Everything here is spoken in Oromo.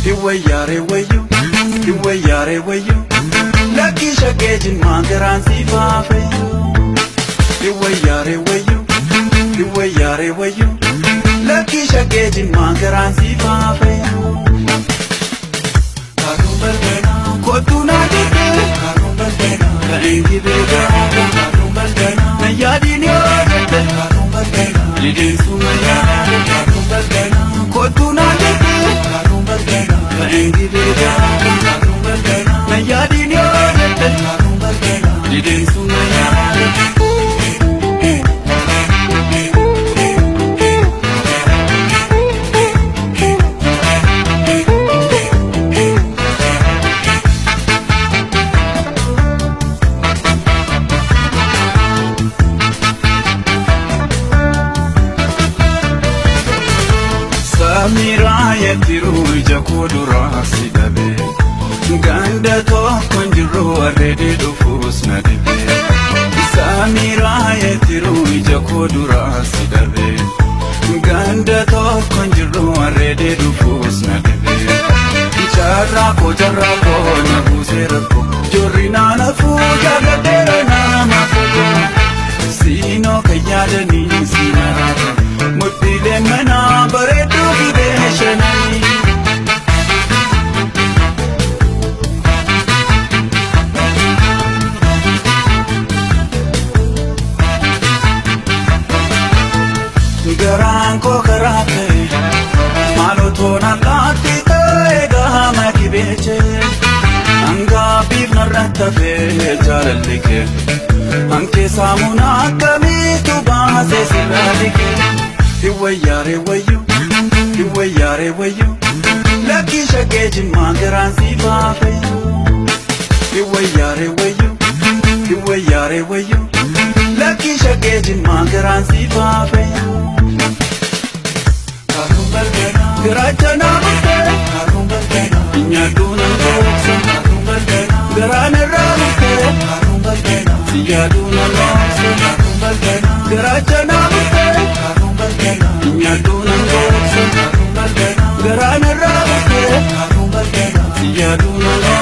Iwayare wayo, iwayare wayo. Lucky shagejin mangaran sifafe. Iwayare wayo, iwayare wayo. Lucky shagejin mangaran sifafe. Karumbaldena, kotuna jete. Karumbaldena, kaengi bega. Karumbaldena, nayadi nyojete. Karumbaldena, lidin sumaya. Karumbaldena, kotuna jete. Karumbaldena, kaengi bega. Karumbaldena, nayadi nyojete. Karumbaldena, lidin sumaya. Samira yetiru jakudura sidabe Ganda tokko njiru arrede dufus nadibe Samira yetiru jakudura sidabe Ganda tokko njiru arrede dufus nadibe Jarra ko nabuse rabbo Jorri naanafu jagadera nama fugo Sino kayyadani sinarata Mutile mana bareedu bideshanani Garaan koo karaate maalotona kaatti ta'e gahama kibeeche Angaabiif narrattafe jaalalli kee Anke saamuna akkamiitu baasee sirraati kee Iwayare wayo, iwayare wayo. Lucky shagejin mangaran sifafe. Iwayare wayo, iwayare wayo. Lucky shagejin mangaran sifafe. Karumbaldena, garachana mute. Karumbaldena, inyaduna ngoksa. Karumbaldena, garane ramute. Karumbaldena, siyaduna ngoksa. Karumbaldena, garachana mute. Inyaduna ngoksa. Karumbaldena, garane ramute. Karumbaldena, siyaduna ngoksa.